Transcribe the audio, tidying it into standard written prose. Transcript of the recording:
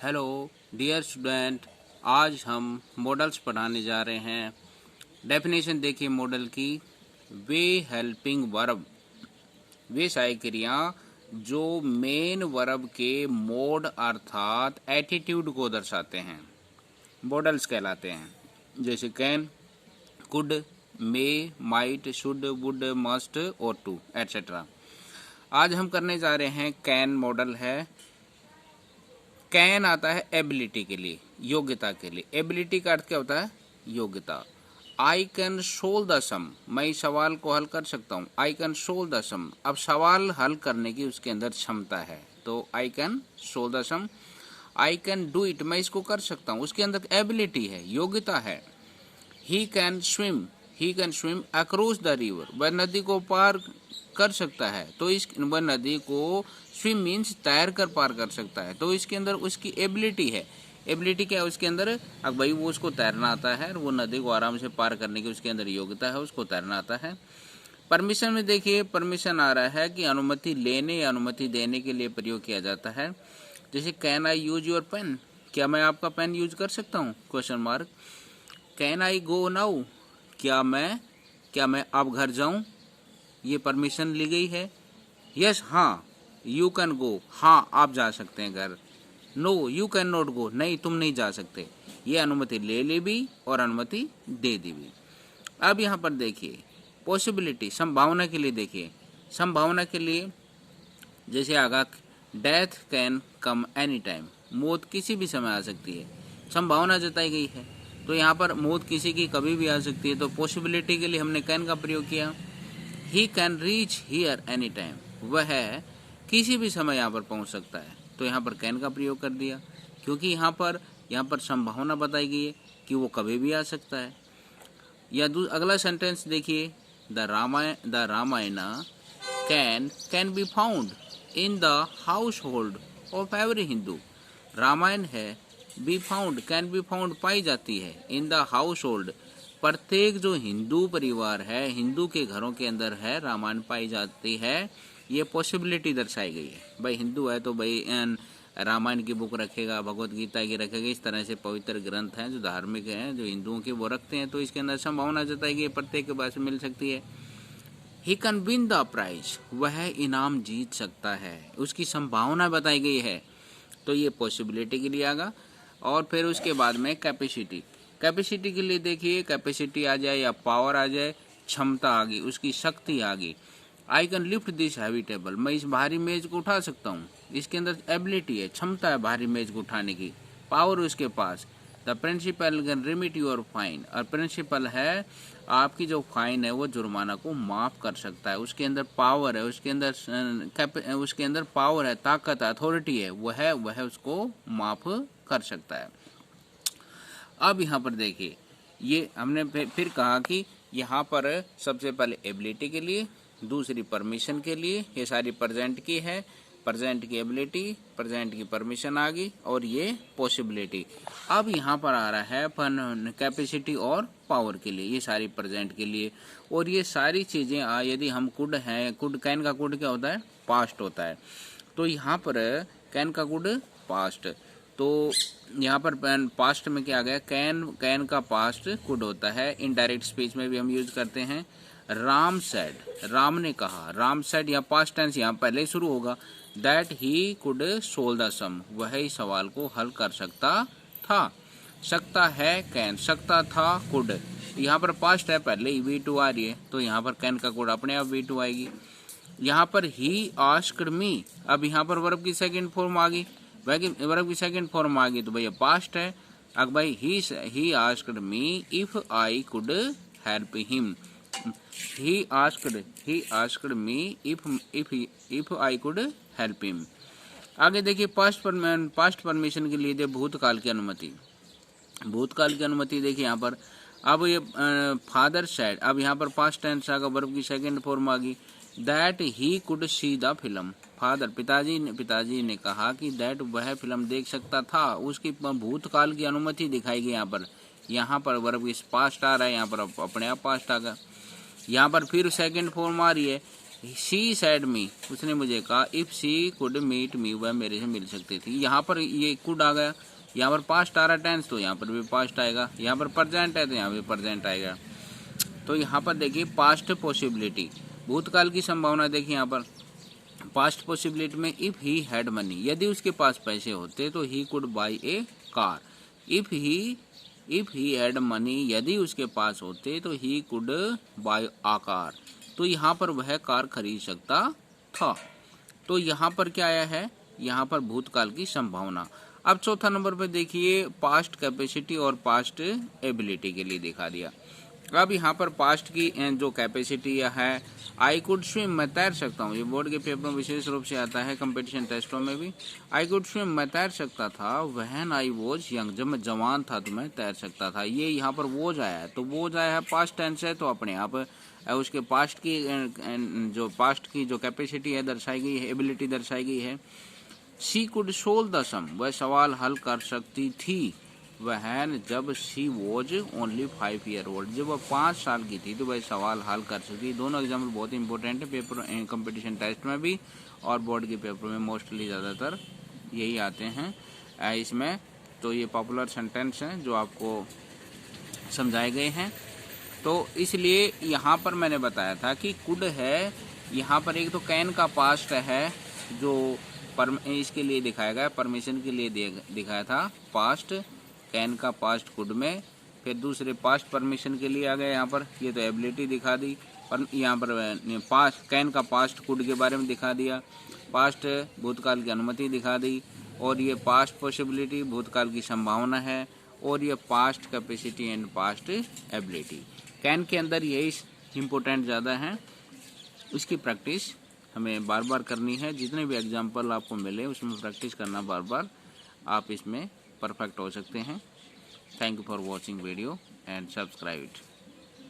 Hello dear student, आज हम models पढ़ाने जा रहे हैं। डेफिनेशन देखिए मॉडल की। वे हेल्पिंग वर्ब, वे सहायक क्रिया जो मेन वर्ब के मोड अर्थात एटीट्यूड को दर्शाते हैं, मॉडल्स कहलाते हैं। जैसे can, could, may, might, should, would, must और टू एटसेट्रा। आज हम करने जा रहे हैं कैन मॉडल है। कैन आता है एबिलिटी के लिए, योग्यता के लिए। एबिलिटी का अर्थ क्या होता है? योग्यता। आई कैन सोल्व द सम, मैं इस सवाल को हल कर सकता हूँ। आई कैन सोल्व द सम, अब सवाल हल करने की उसके अंदर क्षमता है, तो I can solve the sum. I can do it, मैं इसको कर सकता हूँ, उसके अंदर एबिलिटी है, योग्यता है। He can swim, he can swim across the river, वह नदी को पार कर सकता है, तो इस वह नदी को स्विम मीन्स तैर कर पार कर सकता है, तो इसके अंदर उसकी एबिलिटी है। एबिलिटी क्या है उसके अंदर? अब भाई वो उसको तैरना आता है, वो नदी को आराम से पार करने की उसके अंदर योग्यता है, उसको तैरना आता है। परमिशन में देखिए, परमिशन आ रहा है कि अनुमति लेने या अनुमति देने के लिए प्रयोग किया जाता है। जैसे can I use your pen, क्या मैं आपका पेन यूज कर सकता हूँ? Question mark. Can I go now, क्या मैं अब घर जाऊं? ये परमिशन ली गई है। यस, हाँ, यू कैन गो, हाँ आप जा सकते हैं घर। No you can not go, नहीं तुम नहीं जा सकते। ये अनुमति ले ली भी और अनुमति दे दी भी। अब यहाँ पर देखिए पॉसिबिलिटी, संभावना के लिए देखिए। संभावना के लिए जैसे आगा, death can come any time, मौत किसी भी समय आ सकती है, संभावना जताई गई है। तो यहाँ पर मौत किसी की कभी भी आ सकती है, तो पॉसिबिलिटी के लिए हमने कैन का प्रयोग किया। He can reach here any time, वह किसी भी समय यहाँ पर पहुँच सकता है, तो यहाँ पर कैन का प्रयोग कर दिया, क्योंकि यहाँ पर संभावना बताई गई है कि वो कभी भी आ सकता है। या अगला सेंटेंस देखिए, the Ramayana can be found in the household of every Hindu. Ramayana है, be found, can be found पाई जाती है, इन द हाउस होल्ड, प्रत्येक जो हिंदू परिवार है, हिंदू के घरों के अंदर है, रामायण पाई जाती है। ये पॉसिबिलिटी दर्शाई गई है। भाई हिंदू है तो भाई रामायण की बुक रखेगा, भगवत गीता की रखेगा, इस तरह से पवित्र ग्रंथ हैं जो धार्मिक हैं, जो हिंदुओं के, वो रखते हैं, तो इसके अंदर संभावना जताई गई है, प्रत्येक के पास मिल सकती है। He can win the prize, वह इनाम जीत सकता है, उसकी संभावना बताई गई है, तो ये पॉसिबिलिटी के लिए आगा। और फिर उसके बाद में कैपेसिटी, कैपेसिटी के लिए देखिए, कैपेसिटी आ जाए या पावर आ जाए, क्षमता आ गई, उसकी शक्ति आ गई। I can lift this heavy table, मैं इस भारी मेज को उठा सकता हूँ, इसके अंदर एबिलिटी है, क्षमता है भारी मेज को उठाने की, पावर उसके पास। The principal can remit your fine, और प्रिंसिपल है आपकी जो फाइन है वो जुर्माना को माफ कर सकता है, उसके अंदर पावर है, उसके अंदर पावर है, ताकत, अथॉरिटी है, वह उसको माफ कर सकता है। अब यहाँ पर देखिए, ये हमने फिर कहा कि यहाँ पर सबसे पहले एबिलिटी के लिए, दूसरी परमिशन के लिए, ये सारी प्रेजेंट की है, प्रेजेंट की एबिलिटी, प्रेजेंट की परमिशन आ गई, और ये पॉसिबिलिटी। अब यहाँ पर आ रहा है कैपेसिटी और पावर के लिए, ये सारी प्रेजेंट के लिए। और ये सारी चीज़ें यदि हम कुड हैं, कुड, कैन का कुड क्या होता है? पास्ट होता है, तो यहाँ पर कैन का कुड पास्ट, तो यहाँ पर पास्ट में क्या आ गया? कैन का पास्ट कुड होता है। इनडायरेक्ट स्पीच में भी हम यूज करते हैं। राम सेड, राम ने कहा, राम सेड या पास्ट टेंस यहाँ पहले शुरू होगा। That he could solve the sum, वह इस सवाल को हल कर सकता था। सकता है कैन, सकता था कुड, यहाँ पर पास्ट है, पहले ही V2 आ रही है, तो यहाँ पर कैन का कुड अपने आप V2 आएगी। यहाँ पर ही आस्क्ड मी, अब यहाँ पर वर्ब की सेकंड फॉर्म आ गई, वर्ब की सेकंड फॉर्म आ गई, तो भैया पास्ट है। अब भाई he asked me if I could help him, he asked me if I could help him. आगे देखिए, पास्ट परमिशन के लिए दे भूतकाल की अनुमति, भूतकाल की अनुमति देखिए यहाँ पर। अब ये फादर सेड, अब यहाँ पर पास्ट टेंस आ गया, वर्ब की सेकंड फॉर्म आ गई। That he could see the film, father, पिताजी ने कहा कि दैट वह फिल्म देख सकता था, उसकी भूतकाल की अनुमति दिखाई गई। यहाँ पर वर्ब की पास्ट आ रहा है, यहाँ पर अपने आप पास्ट आ गया। यहाँ पर फिर सेकंड फॉर्म आ रही है शी सैड मी, उसने मुझे कहा, if she could meet me, वह मेरे से मिल सकती थी। यहाँ पर ये कुड आ गया, यहाँ पर पास्ट आ रहा टेंस तो यहाँ पर भी पास्ट आएगा, यहाँ पर प्रेजेंट है तो यहाँ भी प्रेजेंट आएगा। तो यहाँ पर देखिए पास्ट पॉसिबिलिटी, भूतकाल की संभावना देखिए यहाँ पर पास्ट पॉसिबिलिटी में इफ ही हैड मनी, यदि उसके पास पैसे होते तो he could buy a car. If he had money, यदि उसके पास होते तो he could buy a car, तो यहाँ पर वह कार खरीद सकता था। तो यहाँ पर क्या आया है, यहाँ पर भूतकाल की संभावना। अब चौथा नंबर पर देखिए पास्ट कैपेसिटी और पास्ट एबिलिटी के लिए दिखा दिया। अब यहाँ पर पास्ट की जो कैपेसिटी है, आई कुड स्विम, मैं तैर सकता हूँ, ये बोर्ड के पेपर में विशेष रूप से आता है, कंपटीशन टेस्टों में भी। आई कुड स्विम, मैं तैर सकता था, व्हेन आई वॉज यंग, जब मैं जवान था तो मैं तैर सकता था। ये यहाँ पर वोज आया है, तो वोज आया है पास्ट टेंस है, तो अपने आप उसके पास्ट की जो कैपेसिटी है दर्शाई गई है, एबिलिटी दर्शाई गई है। She could solve the sum, वह सवाल हल कर सकती थी, वह जब she was only 5 year old, जब वह 5 साल की थी तो वह सवाल हल कर सकती। दोनों एग्जाम्पल बहुत इंपॉर्टेंट है पेपर कंपटीशन टेस्ट में भी और बोर्ड के पेपर में मोस्टली ज़्यादातर यही आते हैं इसमें। तो ये पॉपुलर सेंटेंस हैं जो आपको समझाए गए हैं। तो इसलिए यहाँ पर मैंने बताया था कि कुड है, यहाँ पर एक तो कैन का पास्ट है जो इसके लिए दिखाया गया, परमिशन के लिए दिखाया था पास्ट, कैन का पास्ट कुड में, फिर दूसरे पास्ट परमिशन के लिए आ गया यहाँ पर, ये तो एबिलिटी दिखा दी, पर यहाँ पर पास्ट कैन का पास्ट कुड के बारे में दिखा दिया, पास्ट भूतकाल की अनुमति दिखा दी, और ये पास्ट पॉसिबिलिटी भूतकाल की संभावना है, और ये past capacity and past ability. Can के अंदर यही इम्पोर्टेंट ज़्यादा है, उसकी प्रैक्टिस हमें बार बार करनी है। जितने भी एग्जाम्पल आपको मिले उसमें प्रैक्टिस करना बार बार, आप इसमें परफेक्ट हो सकते हैं। Thank you for watching video and subscribe it.